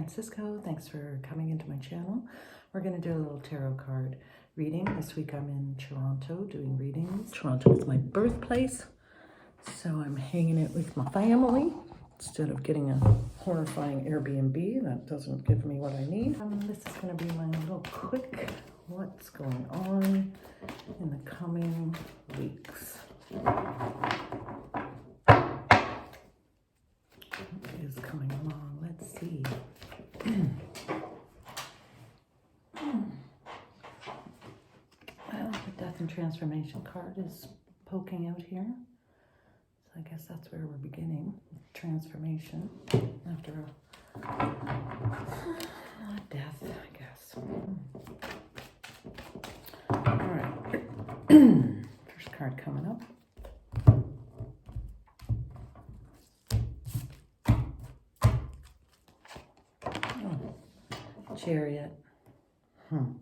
Francisco. Thanks for coming into my channel. We're going to do a little tarot card reading. This week I'm in Toronto doing readings. Toronto is my birthplace, so I'm hanging it with my family instead of getting a horrifying Airbnb. That doesn't give me what I need. This is going to be my little quick what's going on in the coming weeks. What is coming along? Let's see. Well, the Death and Transformation card is poking out here. So I guess that's where we're beginning. Transformation after a death, I guess. All right. First card coming up. Chariot. All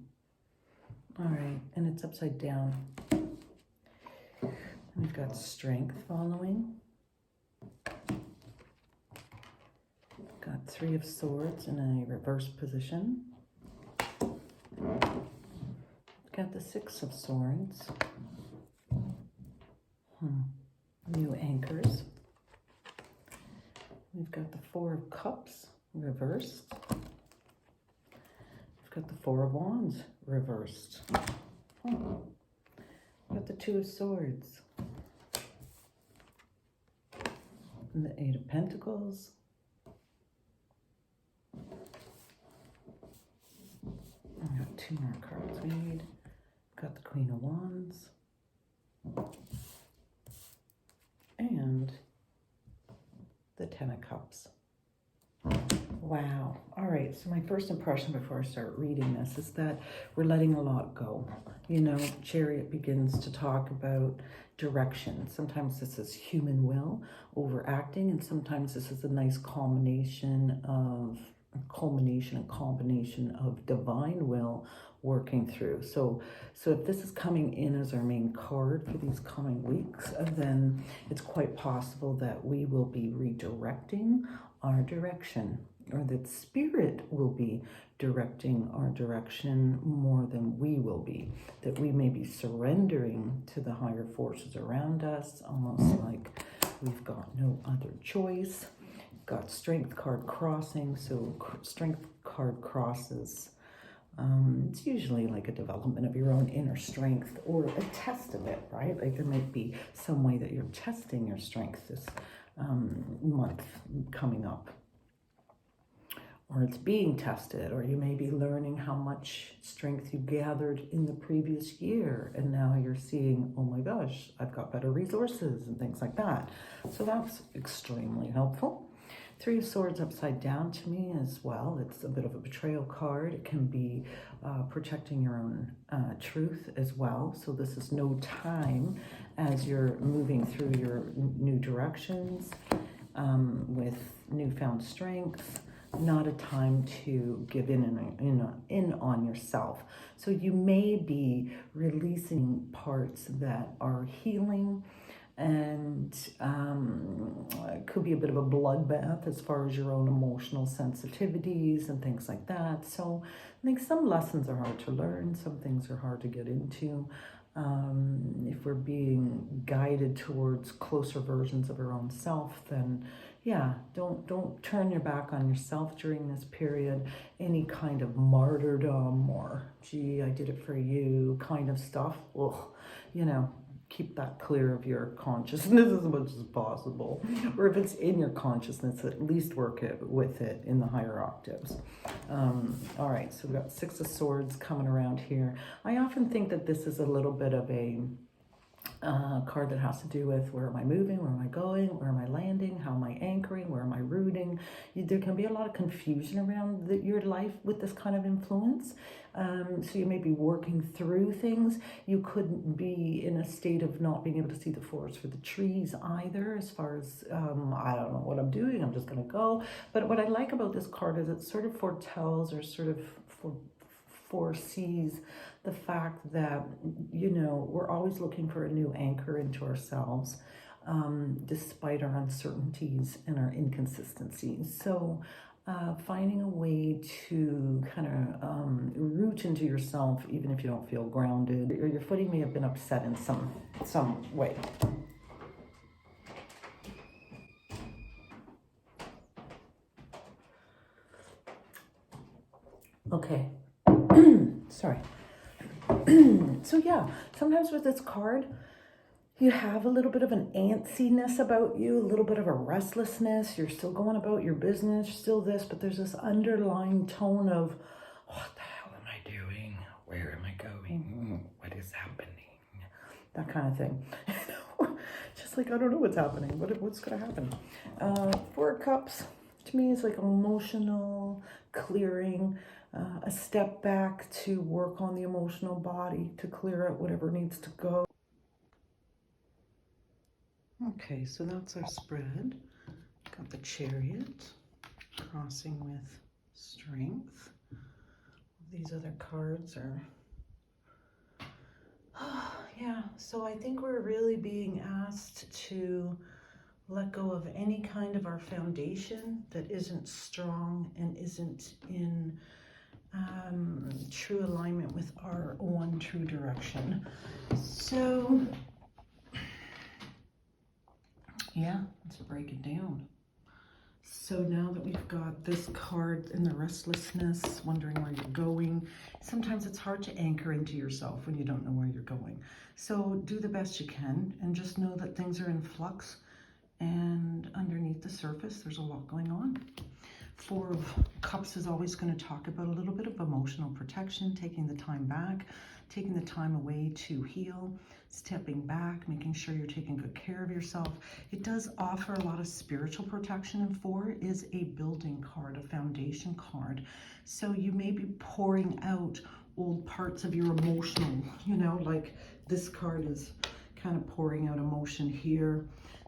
right, and it's upside down. We've got Strength following. Got Three of Swords in a reverse position. Got the Six of Swords. New anchors. We've got the Four of Cups reversed. Got the Four of Wands reversed. Got the Two of Swords. And the Eight of Pentacles. I got two more cards we need. Got the Queen of Wands. And the Ten of Cups. Wow. All right. So my first impression before I start reading this is that we're letting a lot go. You know, Chariot begins to talk about direction. Sometimes this is human will overacting, and sometimes this is a nice combination of divine will working through. So if this is coming in as our main card for these coming weeks, then it's quite possible that we will be redirecting our direction, or that Spirit will be directing our direction more than we will be. That we may be surrendering to the higher forces around us, almost like we've got no other choice. Got Strength card crossing, so Strength card crosses. It's usually like a development of your own inner strength, or a test of it, right? Like there might be some way that you're testing your strength this month coming up. Or it's being tested, or you may be learning how much strength you gathered in the previous year, and now you're seeing, oh my gosh, I've got better resources and things like that. So that's extremely helpful. Three of Swords upside down to me as well. It's a bit of a betrayal card. It can be protecting your own truth as well. So this is no time as you're moving through your new directions with newfound strength. Not a time to give in on yourself. So you may be releasing parts that are healing, and it could be a bit of a bloodbath as far as your own emotional sensitivities and things like that. So I think some lessons are hard to learn, some things are hard to get into. If we're being guided towards closer versions of our own self, then yeah, don't turn your back on yourself during this period. Any kind of martyrdom or, gee, I did it for you kind of stuff, ugh, you know, keep that clear of your consciousness as much as possible. Or if it's in your consciousness, at least work with it in the higher octaves. All right, so we've got Six of Swords coming around here. I often think that this is a little bit of a card that has to do with where am I moving, where am I going, where am I landing, how am I anchoring, where am I rooting. There can be a lot of confusion around your life with this kind of influence. So you may be working through things. You couldn't be in a state of not being able to see the forest for the trees either, as far as I don't know what I'm doing, I'm just going to go. But what I like about this card is it sort of foretells, or sort of foresees the fact that, you know, we're always looking for a new anchor into ourselves. despite our uncertainties and our inconsistencies. So finding a way to kind of root into yourself, even if you don't feel grounded, or your footing may have been upset in some way. Okay. Sorry. So yeah, sometimes with this card, you have a little bit of an antsiness about you, a little bit of a restlessness. You're still going about your business, still this, but there's this underlying tone of, what the hell am I doing? Where am I going? What is happening? That kind of thing. Just like, I don't know what's happening. What's going to happen? Four of Cups, to me, is like emotional clearing, a step back to work on the emotional body, to clear out whatever needs to go. Okay, so that's our spread. Got the Chariot crossing with Strength. These other cards are, yeah, so I think we're really being asked to let go of any kind of our foundation that isn't strong and isn't in true alignment with our one true direction. So yeah, let's break it down. So now that we've got this card and the restlessness, wondering where you're going, sometimes it's hard to anchor into yourself when you don't know where you're going. So do the best you can and just know that things are in flux, and underneath the surface, there's a lot going on. Four of Cups is always going to talk about a little bit of emotional protection, taking the time back, taking the time away to heal, stepping back, making sure you're taking good care of yourself. It does offer a lot of spiritual protection, and Four is a building card, a foundation card. So you may be pouring out old parts of your emotional, like this card is kind of pouring out emotion here.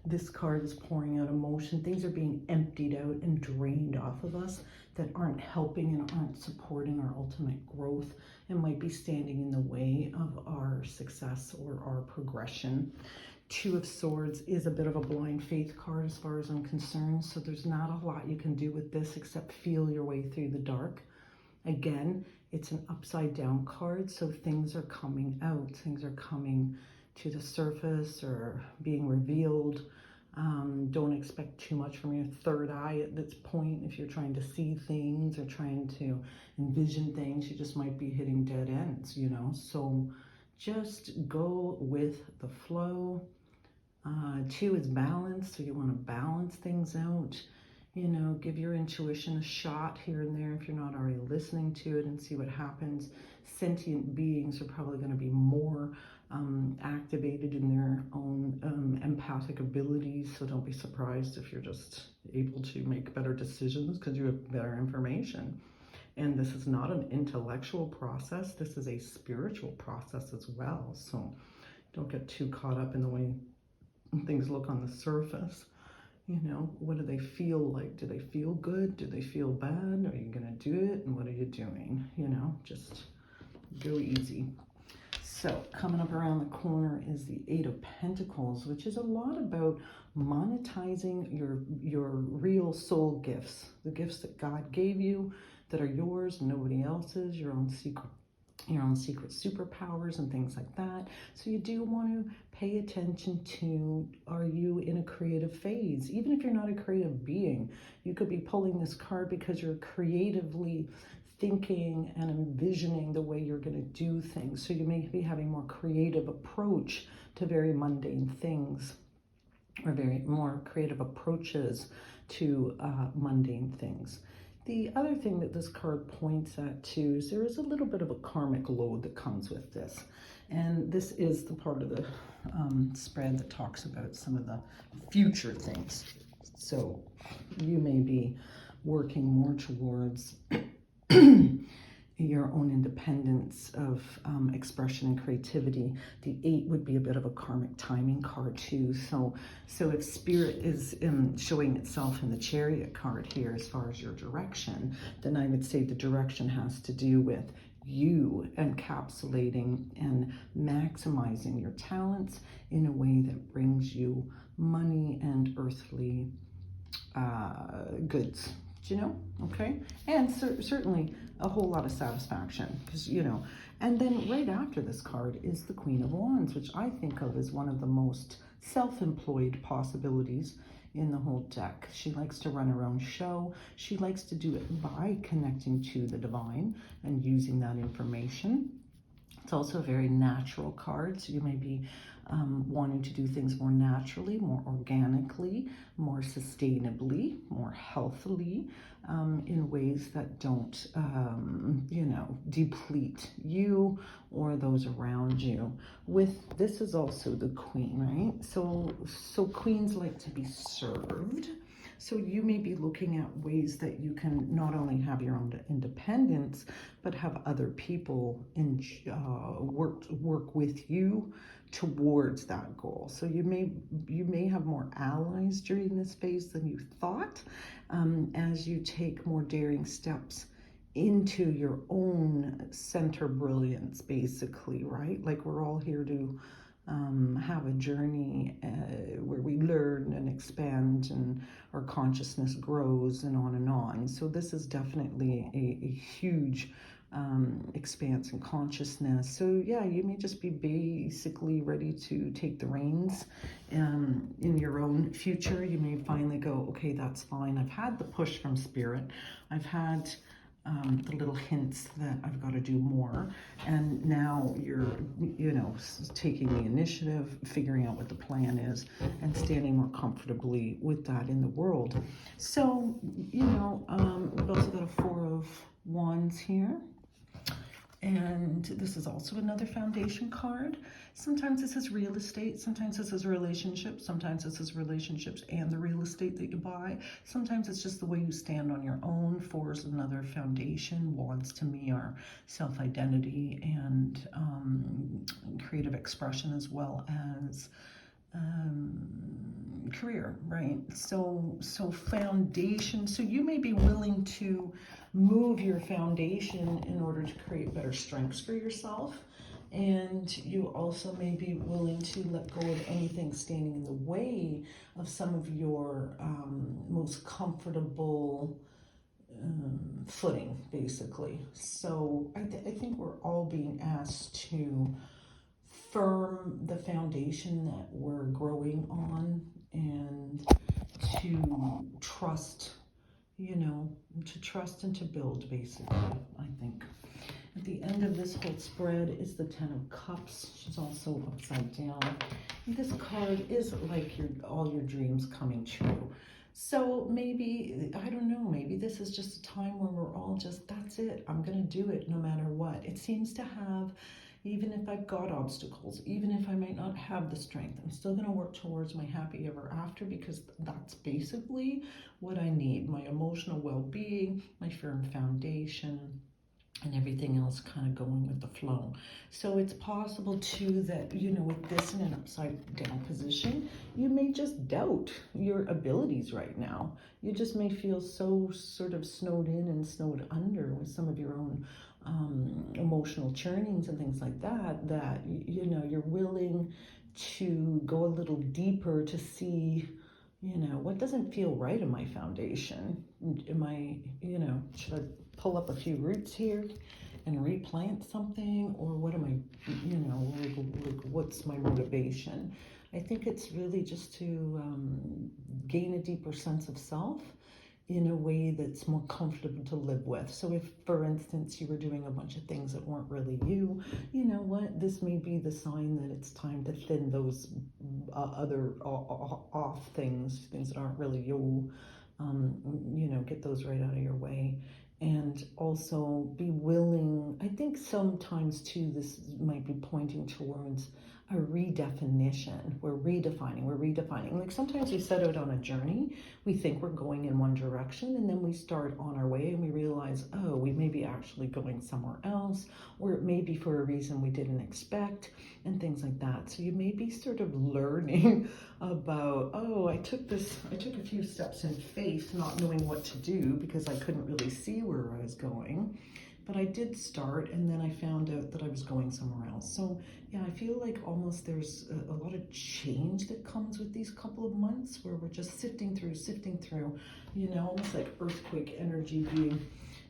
This card is pouring out emotion. Things are being emptied out and drained off of us that aren't helping and aren't supporting our ultimate growth and might be standing in the way of our success or our progression. Two of Swords is a bit of a blind faith card as far as I'm concerned. So there's not a lot you can do with this except feel your way through the dark. Again, it's an upside down card, so things are coming out. Things are coming to the surface or being revealed. Don't expect too much from your third eye at this point. If you're trying to see things or trying to envision things, you just might be hitting dead ends, So just go with the flow. Two is balance, so you want to balance things out. Give your intuition a shot here and there if you're not already listening to it and see what happens. Sentient beings are probably going to be more activated in their own empathic abilities, so don't be surprised if you're just able to make better decisions because you have better information. And this is not an intellectual process, this is a spiritual process as well, so don't get too caught up in the way things look on the surface. What do they feel like? Do they feel good? Do they feel bad? Are you gonna do it? And what are you doing? Just go easy. So coming up around the corner is the Eight of Pentacles, which is a lot about monetizing your real soul gifts, the gifts that God gave you that are yours, nobody else's, your own secret superpowers and things like that. So you do want to pay attention to, are you in a creative phase? Even if you're not a creative being, you could be pulling this card because you're creatively thinking and envisioning the way you're going to do things. So you may be having more creative approach to very mundane things, or very more creative approaches to mundane things. The other thing that this card points at too is there is a little bit of a karmic load that comes with this. And this is the part of the spread that talks about some of the future things. So you may be working more towards your own independence of expression and creativity. The Eight would be a bit of a karmic timing card too. So if Spirit is showing itself in the Chariot card here as far as your direction, then I would say the direction has to do with you encapsulating and maximizing your talents in a way that brings you money and earthly goods Do you know? Okay. And certainly a whole lot of satisfaction because, you know, and then right after this card is the Queen of Wands, which I think of as one of the most self-employed possibilities in the whole deck. She likes to run her own show. She likes to do it by connecting to the divine and using that information. It's also a very natural card, so you may be wanting to do things more naturally, more organically, more sustainably, more healthily, in ways that don't, you know, deplete you or those around you. With this is also the Queen, right? So queens like to be served. So you may be looking at ways that you can not only have your own independence, but have other people work with you towards that goal. So you may have more allies during this phase than you thought, as you take more daring steps into your own center brilliance, basically, right? Like we're all here to have a journey where we learn and expand and our consciousness grows and on and on. So this is definitely a huge expanse in consciousness. So yeah, you may just be basically ready to take the reins in your own future. You may finally go, okay, that's fine. I've had the push from spirit. I've had the little hints that I've got to do more, and now you're, you know, taking the initiative, figuring out what the plan is, and standing more comfortably with that in the world. So, you know, we've also got a Four of Wands here. And this is also another foundation card. Sometimes this is real estate, sometimes this is relationships, sometimes this is relationships and the real estate that you buy. Sometimes it's just the way you stand on your own. Four is another foundation. Wands to me are self-identity and creative expression, as well as career, right? So foundation. So you may be willing to move your foundation in order to create better strengths for yourself. And you also may be willing to let go of anything standing in the way of some of your most comfortable footing, basically. So I think we're all being asked to firm the foundation that we're growing on and to trust, you know, to trust and to build, basically, I think. At the end of this whole spread is the Ten of Cups. She's also upside down. And this card is like all your dreams coming true. So maybe, I don't know, maybe this is just a time where we're all just, that's it, I'm going to do it no matter what. It seems to have, even if I've got obstacles, even if I might not have the strength, I'm still going to work towards my happy ever after, because that's basically what I need. My emotional well-being, my firm foundation, and everything else kind of going with the flow. So it's possible too that, you know, with this in an upside down position, you may just doubt your abilities right now. You just may feel so sort of snowed in and snowed under with some of your own emotional churnings and things like that, that, you know, you're willing to go a little deeper to see, you know, what doesn't feel right in my foundation. Am I, you know, should I pull up a few roots here and replant something, or what am I, you know, like what's my motivation? I think it's really just to gain a deeper sense of self in a way that's more comfortable to live with. So if, for instance, you were doing a bunch of things that weren't really you, you know what, this may be the sign that it's time to thin those other off things that aren't really you, you know, get those right out of your way. And also be willing, I think sometimes too, this might be pointing towards a redefinition. We're redefining. Like sometimes we set out on a journey, we think we're going in one direction, and then we start on our way and we realize, oh, we may be actually going somewhere else, or it may be for a reason we didn't expect, and things like that. So you may be sort of learning about, oh, I took a few steps in faith, not knowing what to do because I couldn't really see where I was going. but I did start, and then I found out that I was going somewhere else. So yeah, I feel like almost there's a lot of change that comes with these couple of months where we're just sifting through, almost like earthquake energy being,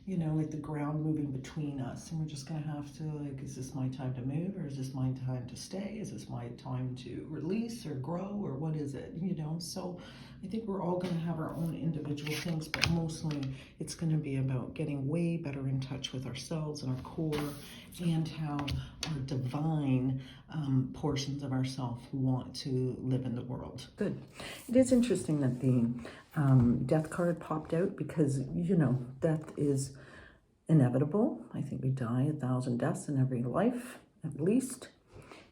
like the ground moving between us. And we're just going to have to, like, is this my time to move, or is this my time to stay? Is this my time to release or grow, or what is it? So I think we're all going to have our own individual things, but mostly it's going to be about getting way better in touch with ourselves and our core, and how our divine portions of ourself want to live in the world. Good. It is interesting that the death card popped out, because, death is inevitable. I think we die 1,000 deaths in every life, at least.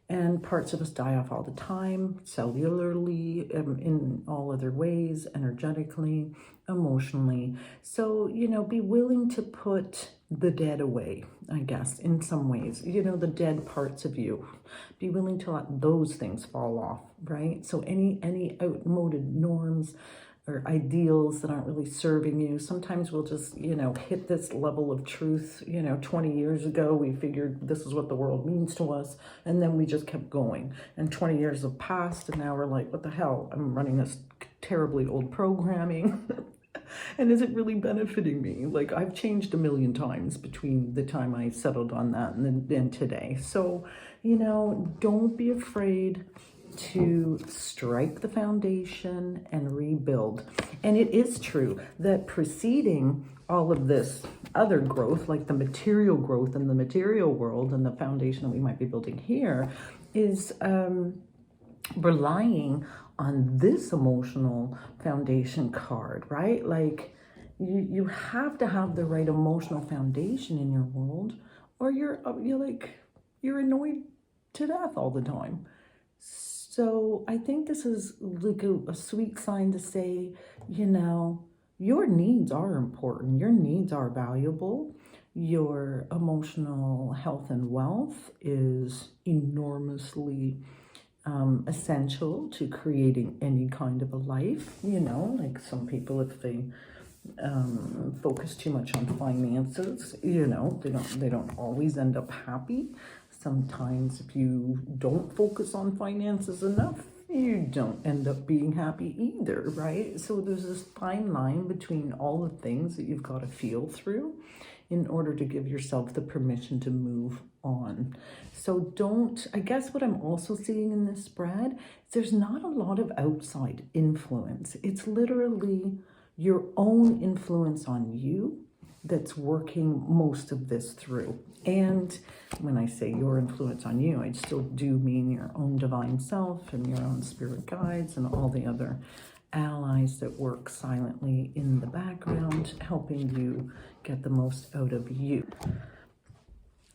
And parts of us die off all the time, cellularly, in all other ways, energetically, emotionally. So, be willing to put the dead away, I guess, in some ways. The dead parts of you. Be willing to let those things fall off, right? So any outmoded norms or ideals that aren't really serving you. Sometimes we'll just, hit this level of truth. 20 years ago, we figured this is what the world means to us. And then we just kept going. And 20 years have passed, and now we're like, what the hell? I'm running this terribly old programming. And is it really benefiting me? Like, I've changed a million times between the time I settled on that and today. So, don't be afraid to strike the foundation and rebuild. And it is true that preceding all of this other growth, like the material growth in the material world and the foundation that we might be building here, is relying on this emotional foundation card, right? Like, you have to have the right emotional foundation in your world, or you're annoyed to death all the time. So I think this is like a sweet sign to say, your needs are important. Your needs are valuable. Your emotional health and wealth is enormously essential to creating any kind of a life. Like some people, if they focus too much on finances, they don't always end up happy. Sometimes if you don't focus on finances enough, you don't end up being happy either, right? So there's this fine line between all the things that you've got to feel through in order to give yourself the permission to move on. So I guess what I'm also seeing in this spread is there's not a lot of outside influence. It's literally your own influence on you that's working most of this through. And when I say your influence on you, I still do mean your own divine self and your own spirit guides and all the other allies that work silently in the background, helping you get the most out of you.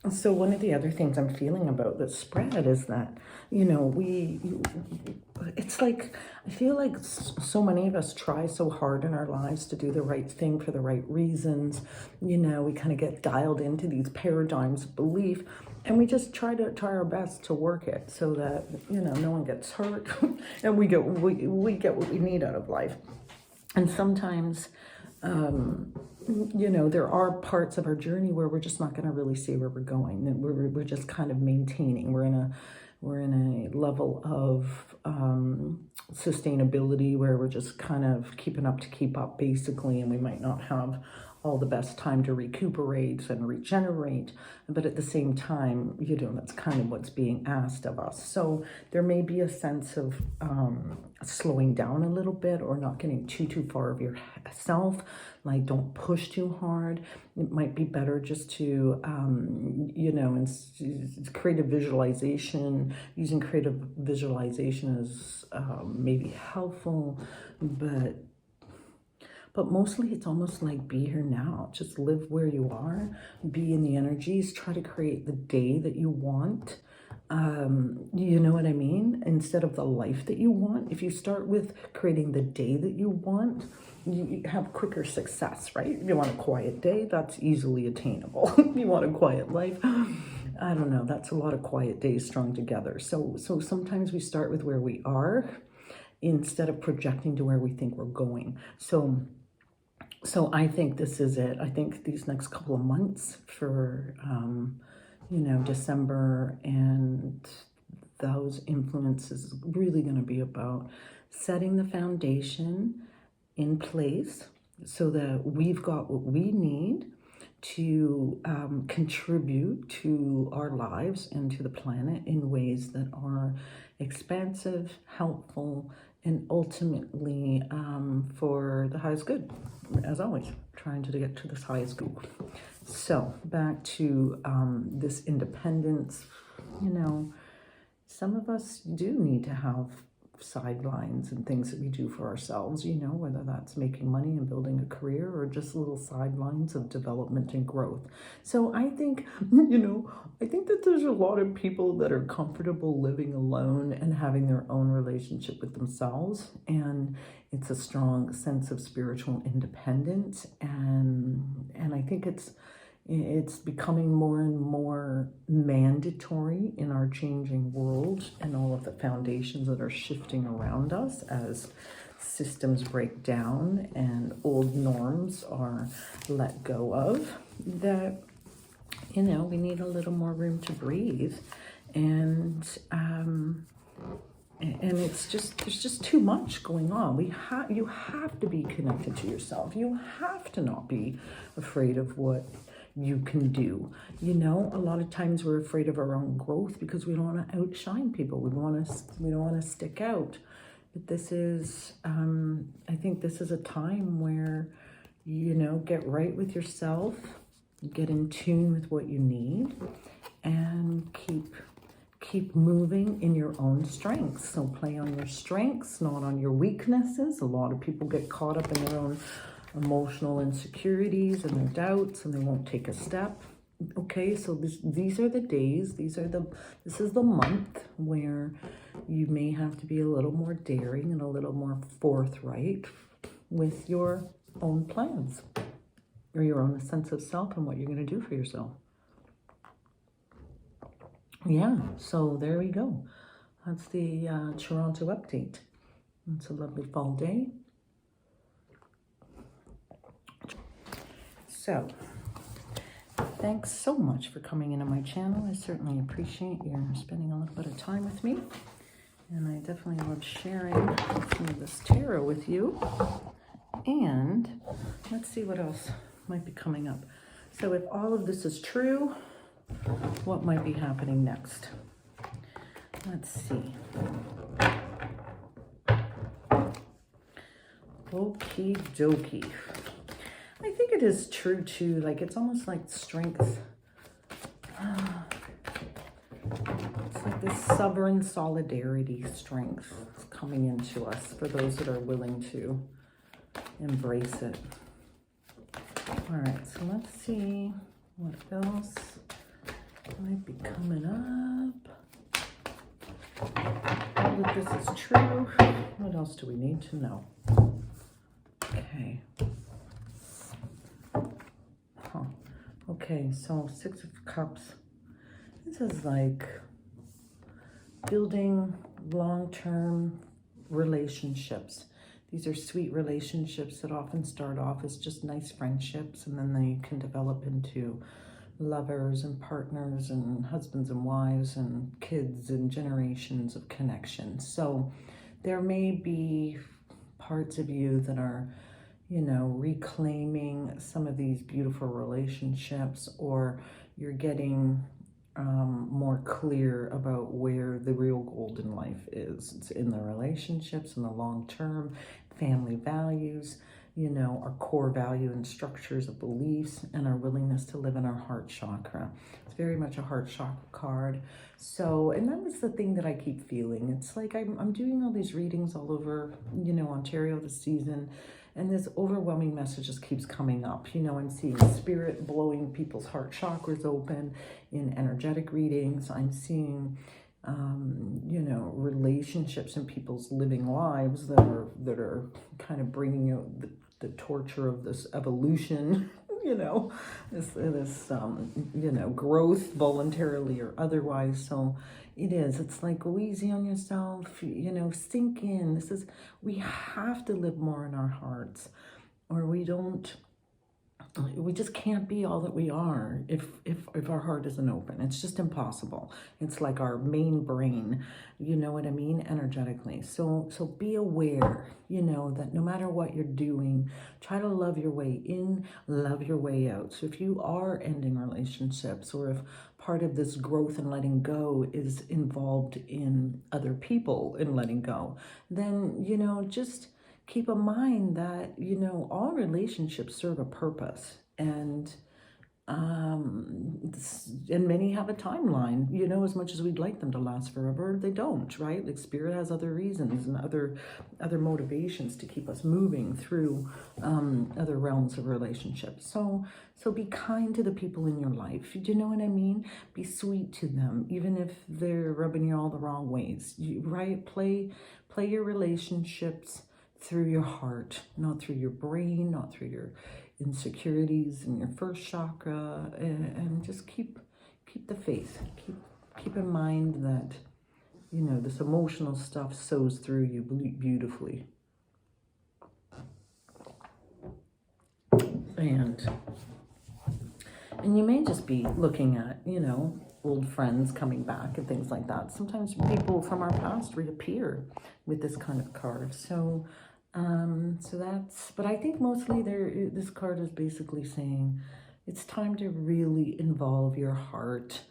So one of the other things I'm feeling about this spread is that, it's like, I feel like so many of us try so hard in our lives to do the right thing for the right reasons. We kind of get dialed into these paradigms of belief, and we just try our best to work it so that, no one gets hurt and we get what we need out of life. And sometimes, there are parts of our journey where we're just not going to really see where we're going, and we're just kind of maintaining. We're in a level of sustainability where we're just kind of keeping up to keep up, basically, and we might not have all the best time to recuperate and regenerate, but at the same time, that's kind of what's being asked of us. So there may be a sense of slowing down a little bit, or not getting too far of yourself. Like, don't push too hard. It might be better just to, creative visualization. Using creative visualization is maybe helpful, but mostly it's almost like be here now. Just live where you are, be in the energies, try to create the day that you want. You know what I mean? Instead of the life that you want. If you start with creating the day that you want, you have quicker success, right? If you want a quiet day, that's easily attainable. If you want a quiet life, I don't know, that's a lot of quiet days strung together. So sometimes we start with where we are instead of projecting to where we think we're going. So So I think this is it. I think these next couple of months for, December and those influences really going to be about setting the foundation in place so that we've got what we need to contribute to our lives and to the planet in ways that are expansive, helpful, and ultimately for the highest good, as always, trying to get to this highest good. So back to this independence, some of us do need to have sidelines and things that we do for ourselves, whether that's making money and building a career or just little sidelines of development and growth. So I think, I think that there's a lot of people that are comfortable living alone and having their own relationship with themselves. And it's a strong sense of spiritual independence. And I think it's becoming more and more mandatory in our changing world and all of the foundations that are shifting around us as systems break down and old norms are let go of, that, we need a little more room to breathe. And it's just, there's just too much going on. You have to be connected to yourself. You have to not be afraid of what you can do. A lot of times we're afraid of our own growth because we don't want to outshine people. We don't want to stick out. But this is, I think this is a time where, get right with yourself, get in tune with what you need, and keep moving in your own strengths. So play on your strengths, not on your weaknesses. A lot of people get caught up in their own emotional insecurities and their doubts, and they won't take a step. Okay, so these are the days, this is the month where you may have to be a little more daring and a little more forthright with your own plans or your own sense of self and what you're going to do for yourself. Yeah, so there we go. That's the Toronto update. It's a lovely fall day. So, thanks so much for coming into my channel. I certainly appreciate you spending a little bit of time with me. And I definitely love sharing some of this tarot with you. And let's see what else might be coming up. So if all of this is true, what might be happening next? Let's see. Okie dokie. I think it is true too, like it's almost like strength. It's like this sovereign solidarity strength coming into us for those that are willing to embrace it. All right, so let's see what else might be coming up. All of this is true. What else do we need to know? Okay. Okay, so 6 of Cups. This is like building long-term relationships. These are sweet relationships that often start off as just nice friendships, and then they can develop into lovers and partners and husbands and wives and kids and generations of connection. So there may be parts of you that are, reclaiming some of these beautiful relationships, or you're getting more clear about where the real gold in life is. It's in the relationships, in the long term, family values, our core value and structures of beliefs, and our willingness to live in our heart chakra. It's very much a heart chakra card. So, and that was the thing that I keep feeling. It's like I'm doing all these readings all over, Ontario this season, and this overwhelming message just keeps coming up. I'm seeing spirit blowing people's heart chakras open in energetic readings. I'm seeing, relationships in people's living lives that are kind of bringing out the torture of this evolution, this growth, voluntarily or otherwise. So it's like, go easy on yourself, sink in. We have to live more in our hearts. or we just can't be all that we are if our heart isn't open. It's just impossible. It's like our main brain, you know what I mean, energetically. So be aware, you know, that no matter what you're doing, try to love your way in, love your way out. So if you are ending relationships, or if part of this growth and letting go is involved in other people and letting go, then, you know, just keep in mind that, you know, all relationships serve a purpose, and many have a timeline, you know, as much as we'd like them to last forever, they don't, right? Like spirit has other reasons and other motivations to keep us moving through other realms of relationships. So be kind to the people in your life. Do you know what I mean? Be sweet to them, even if they're rubbing you all the wrong ways, right? Play your relationships through your heart, not through your brain, not through your insecurities and your first chakra, and just keep the faith. Keep in mind that, you know, this emotional stuff sows through you beautifully. And you may just be looking at, you know, old friends coming back and things like that. Sometimes people from our past reappear with this kind of card. So that's, but I think mostly this card is basically saying it's time to really involve your heart.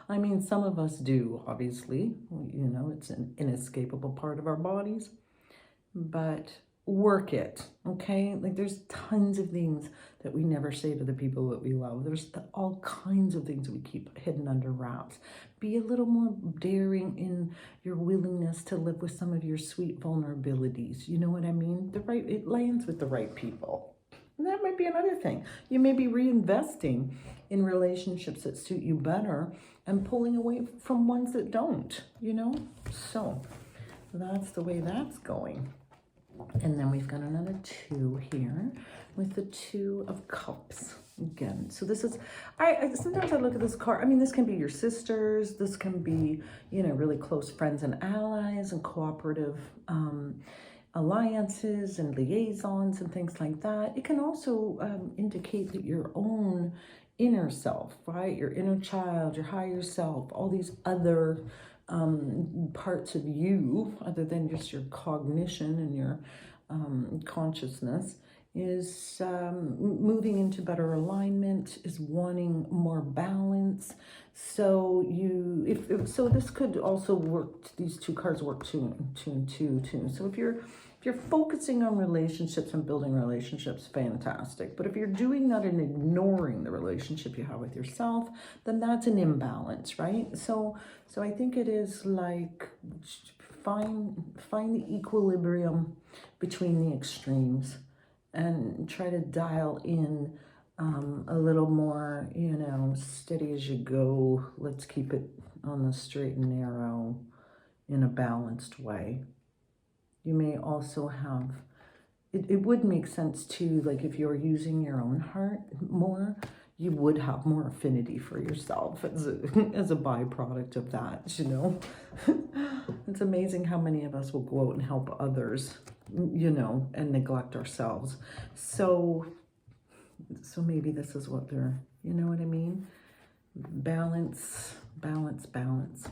I mean, some of us do, obviously, you know, it's an inescapable part of our bodies, but work it, okay? Like there's tons of things that we never say to the people that we love. There's all kinds of things that we keep hidden under wraps. Be a little more daring in your willingness to live with some of your sweet vulnerabilities. You know what I mean? It lands with the right people. And that might be another thing. You may be reinvesting in relationships that suit you better and pulling away from ones that don't, you know? So that's the way that's going. And then we've got another 2 here with the 2 of Cups again. So this is, I sometimes I look at this card, I mean, this can be your sisters, this can be, you know, really close friends and allies and cooperative alliances and liaisons and things like that. It can also indicate that your own inner self, right? Your inner child, your higher self, all these other parts of you other than just your cognition and your consciousness is moving into better alignment, is wanting more balance. So so this could also work, these 2 cards work 2 and 2 too. So if you're focusing on relationships and building relationships, fantastic. But if you're doing that and ignoring the relationship you have with yourself, then that's an imbalance, right? So I think it is like find the equilibrium between the extremes and try to dial in a little more, you know, steady as you go. Let's keep it on the straight and narrow in a balanced way. You may also have, it would make sense too, like if you're using your own heart more, you would have more affinity for yourself as a byproduct of that, you know. It's amazing how many of us will go out and help others, you know, and neglect ourselves. So maybe this is what they're, you know what I mean? Balance, balance, balance.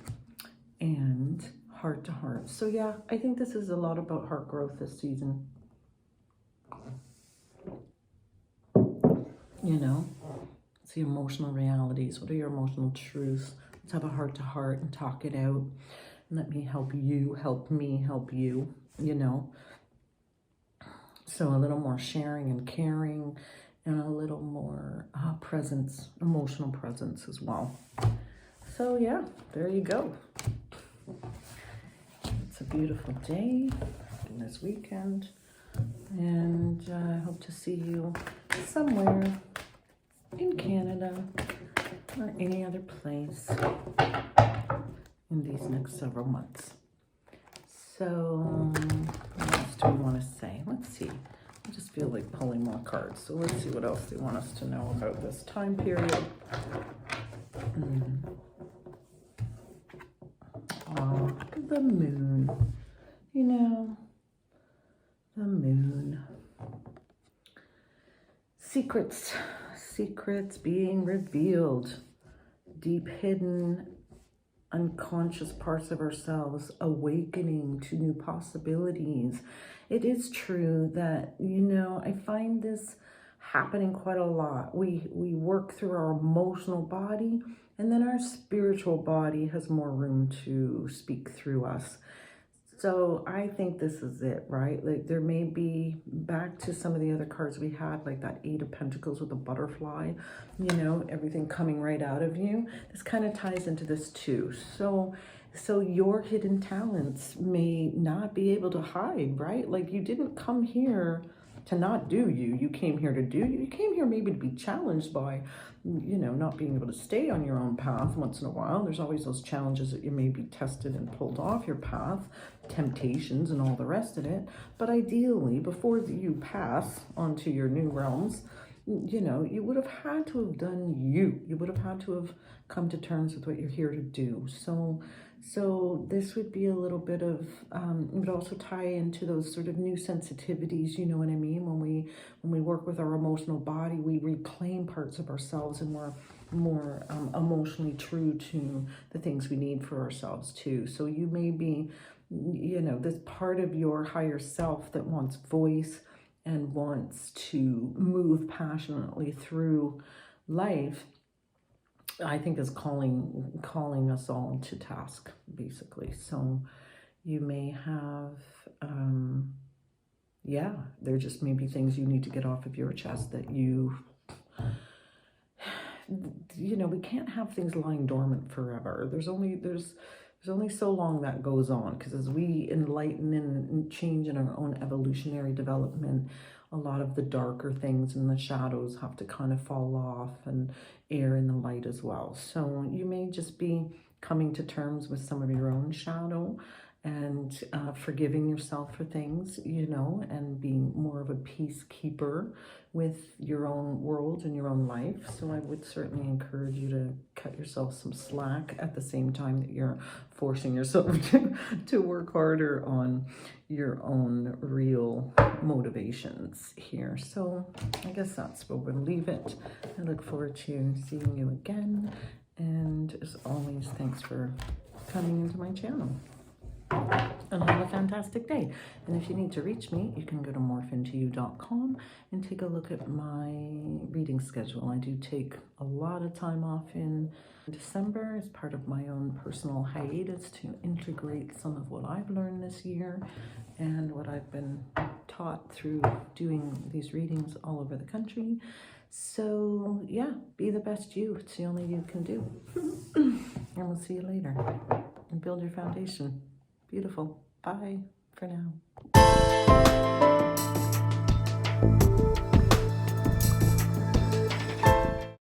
And heart to heart. So yeah, I think this is a lot about heart growth this season. You know, it's the emotional realities. What are your emotional truths? Let's have a heart to heart and talk it out. And let me help you, help me, help you, you know. So a little more sharing and caring and a little more presence, emotional presence as well. So yeah, there you go. It's a beautiful day in this weekend, and I hope to see you somewhere in Canada or any other place in these next several months. So what else do we want to say? Let's see. I just feel like pulling more cards, so let's see what else they want us to know about this time period. The moon, you know, the moon. secrets being revealed, deep hidden unconscious parts of ourselves awakening to new possibilities. It is true that, you know, I find this happening quite a lot. We work through our emotional body, and then our spiritual body has more room to speak through us. So I think this is it, right? Like there may be, back to some of the other cards we had, like that Eight of Pentacles with the butterfly, you know, everything coming right out of you. This kind of ties into this too. So your hidden talents may not be able to hide, right? Like you didn't come here to not do you. You came here to do you. You came here maybe to be challenged by, you know, not being able to stay on your own path once in a while. There's always those challenges that you may be tested and pulled off your path, temptations and all the rest of it. But ideally, before you pass onto your new realms, you know, you would have had to have done you. You would have had to have come to terms with what you're here to do. So this would be a little bit of, it would also tie into those sort of new sensitivities, you know what I mean? When we work with our emotional body, we reclaim parts of ourselves, and we're more emotionally true to the things we need for ourselves too. So you may be, you know, this part of your higher self that wants voice and wants to move passionately through life, I think is calling us all to task, basically. So you may have, yeah, there just may be things you need to get off of your chest that you know, we can't have things lying dormant forever. There's only so long that goes on, because as we enlighten and change in our own evolutionary development, a lot of the darker things and the shadows have to kind of fall off and air in the light as well. So you may just be coming to terms with some of your own shadow and forgiving yourself for things, you know, and being more of a peacekeeper with your own world and your own life. So I would certainly encourage you to cut yourself some slack at the same time that you're forcing yourself to work harder on your own real motivations here. So I guess that's where we'll leave it. I look forward to seeing you again. And as always, thanks for coming into my channel. And have a fantastic day. And if you need to reach me, you can go to morphintoyou.com and take a look at my reading schedule. I do take a lot of time off in December as part of my own personal hiatus to integrate some of what I've learned this year and what I've been taught through doing these readings all over the country. So yeah, be the best you. It's the only you can do. And we'll see you later. And build your foundation. Beautiful. Bye for now.